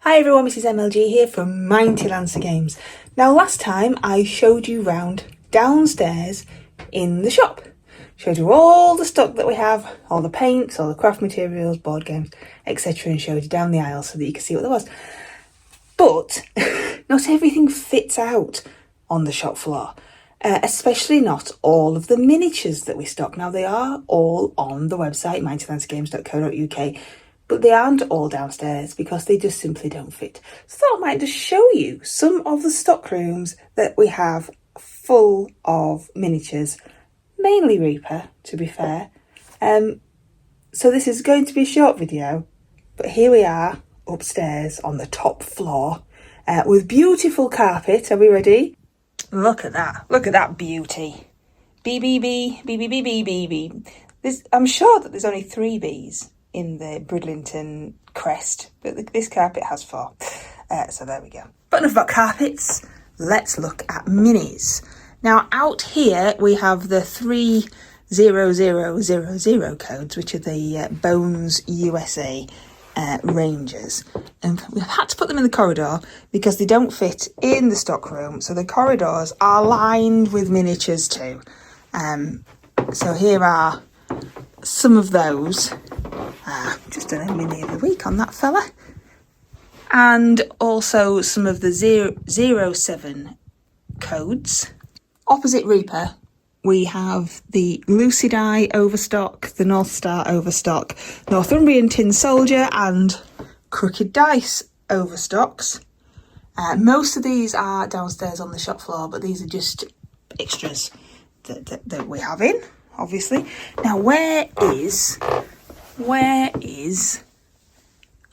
Hi everyone, this is MLG here from Mighty Lancer Games. Now last time I showed you round downstairs in the shop. Showed you all the stock that we have, all the paints, all the craft materials, board games, etc. and showed you down the aisle so that you could see what there was. But not everything fits out on the shop floor. Especially not all of the miniatures that we stock. Now they are all on the website mightylancergames.co.uk, but they aren't all downstairs because they just simply don't fit. So I thought I might just show you some of the stock rooms that we have full of miniatures, mainly Reaper, to be fair. So this is going to be a short video, but here we are upstairs on the top floor with beautiful carpet. Are we ready? Look at that beauty. B. I'm sure that there's only 3 Bs in the Bridlington crest, but this carpet has 4. So there we go. But enough about carpets, let's look at minis. Now out here we have the 30000 codes, which are the Bones USA Rangers, and we've had to put them in the corridor because they don't fit in the stock room, so the corridors are lined with miniatures too. So here are some of those. Just done a mini of the week on that fella. And also some of the 07 codes. Opposite Reaper, we have the Lucid Eye overstock, the North Star overstock, Northumbrian Tin Soldier and Crooked Dice overstocks. Most of these are downstairs on the shop floor, but these are just extras that we have in, obviously. Now where is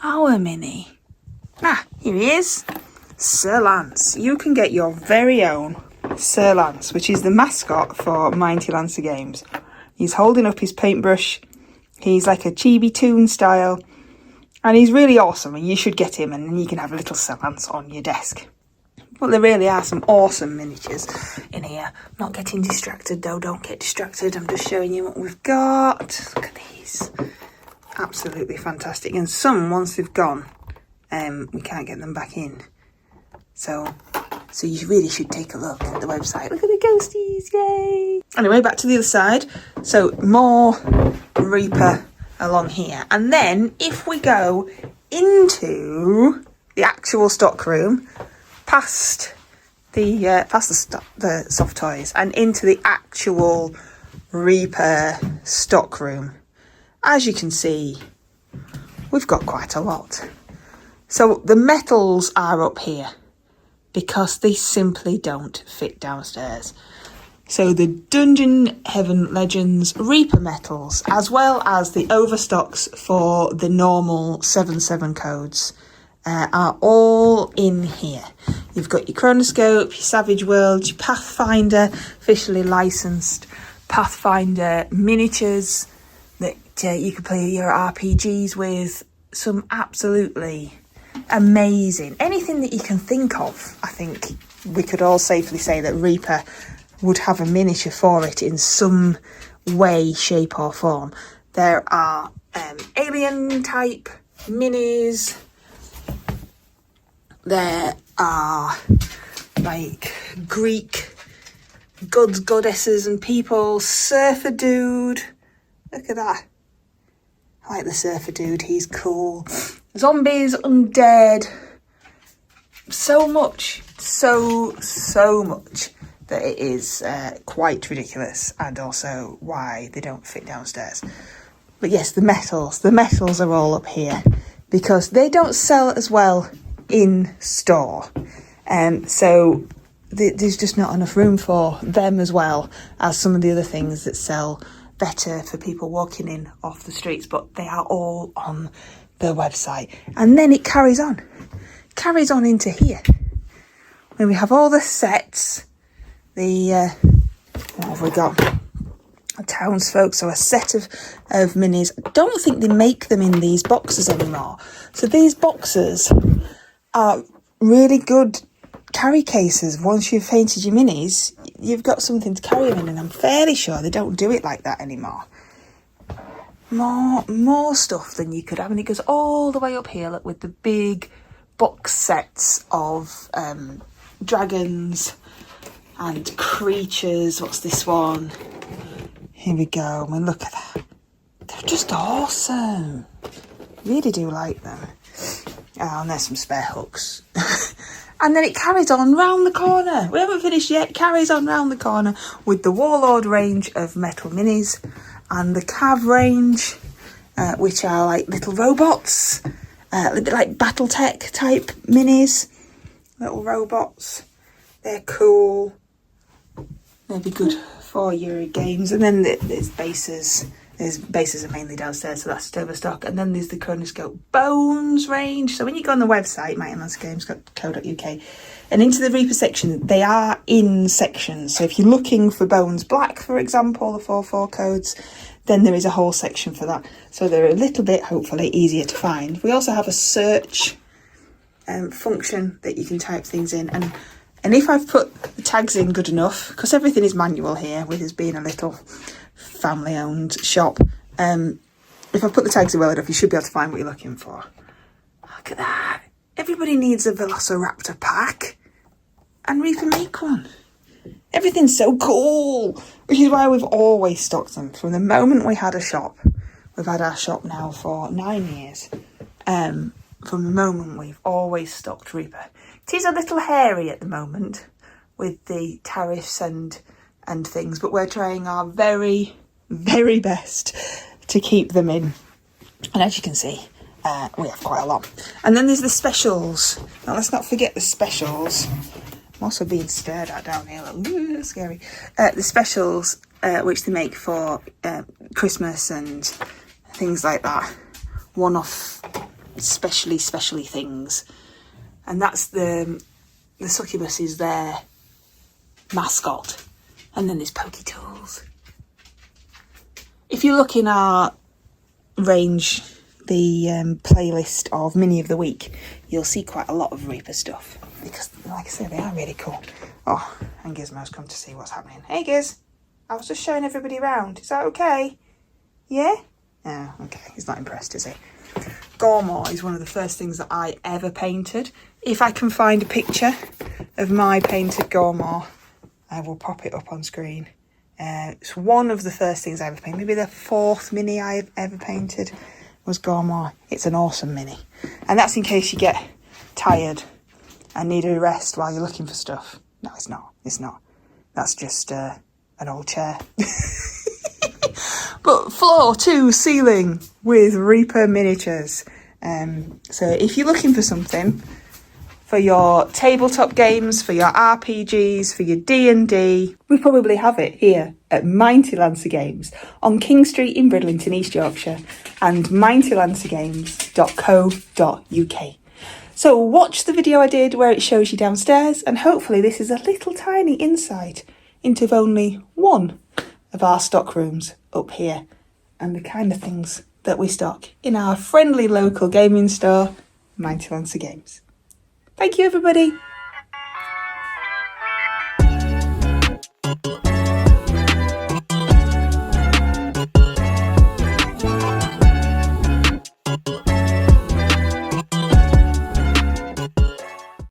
our mini? Here he is, Sir Lance. You can get your very own Sir Lance, which is the mascot for Mighty Lancer Games. He's holding up his paintbrush. He's like a chibi toon style, and he's really awesome, and you should get him, and then you can have a little Sir Lance on your desk. But there really are some awesome miniatures in here. I'm not getting distracted though, don't get distracted. I'm just showing you what we've got. Look at these. Absolutely fantastic. And some, once they've gone, we can't get them back in. So you really should take a look at the website. Look at the ghosties, yay! Anyway, back to the other side. So more Reaper along here. And then if we go into the actual stock room, past the soft toys and into the actual Reaper stock room, as you can see, we've got quite a lot. So the metals are up here because they simply don't fit downstairs. So the Dungeon Heaven Legends Reaper metals, as well as the overstocks for the normal 7/7 codes, are all in here. You've got your Chronoscope, your Savage World, your Pathfinder, officially licensed Pathfinder miniatures that you can play your RPGs with. Some absolutely amazing, anything that you can think of. I think we could all safely say that Reaper would have a miniature for it in some way, shape or form. There are alien type minis. There are like Greek gods, goddesses and people. Surfer Dude. Look at that. I like the Surfer Dude. He's cool. Zombies, undead. So much. So much that it is quite ridiculous, and also why they don't fit downstairs. But yes, the metals are all up here because they don't sell as well in store, so there's just not enough room for them as well as some of the other things that sell better for people walking in off the streets, but they are all on the website. And then it carries on into here when we have all the sets. What have we got? A townsfolk, so a set of minis. I don't think they make them in these boxes anymore, so these boxes are really good carry cases. Once you've painted your minis, you've got something to carry them in, and I'm fairly sure they don't do it like that anymore. More stuff than you could have, and it goes all the way up here, look, with the big box sets of dragons and creatures. What's this one? Here we go. I mean, look at that. They're just awesome. Really do like them. Oh, and there's some spare hooks. And then it carries on round the corner. We haven't finished yet. It carries on round the corner with the Warlord range of metal minis and the Cav range, which are like little robots, a little bit like Battletech type minis. Little robots. They're cool. They'll be good for your games. And then there's bases. There's bases are mainly downstairs, so that's overstock. And then there's the Chronoscope Bones range. So when you go on the website, mightylandsgames.co.uk, and into the Reaper section, they are in sections. So if you're looking for Bones Black, for example, the 4/4 codes, then there is a whole section for that. So they're a little bit, hopefully, easier to find. We also have a search function that you can type things in. And if I've put the tags in good enough, because everything is manual here, with us being a little family-owned shop, if I put the tags in well enough, you should be able to find what you're looking for. Look at that. Everybody needs a Velociraptor pack, and Reaper make one. Everything's so cool, which is why we've always stocked them. From the moment we had a shop, we've had our shop now for 9 years. From the moment we've always stocked Reaper. It is a little hairy at the moment with the tariffs and things, but we're trying our very, very best to keep them in. And as you can see, we have quite a lot. And then there's the specials. Now let's not forget the specials. I'm also being stared at down here, like, scary. The specials, which they make for Christmas and things like that. One-off, specially things. And that's the succubus is their mascot. And then there's Pokey Tools. If you look in our range, the playlist of Mini of the Week, you'll see quite a lot of Reaper stuff. Because, like I said, they are really cool. Oh, and Gizmo's come to see what's happening. Hey, Giz. I was just showing everybody around. Is that okay? Yeah? Oh, okay. He's not impressed, is he? Gormor is one of the first things that I ever painted. If I can find a picture of my painted Gormor, I will pop it up on screen. It's one of the first things I ever painted. Maybe the fourth mini I've ever painted was Gormor. It's an awesome mini. And that's in case you get tired and need a rest while you're looking for stuff. No, it's not. It's not. That's just an old chair. But floor to ceiling with Reaper miniatures. So if you're looking for something for your tabletop games, for your RPGs, for your D&D, we probably have it here at Mighty Lancer Games on King Street in Bridlington, East Yorkshire, and mightylancergames.co.uk. So watch the video I did where it shows you downstairs, and hopefully this is a little tiny insight into only one of our stock rooms up here and the kind of things that we stock in our friendly local gaming store, Mighty Lancer Games. Thank you, everybody.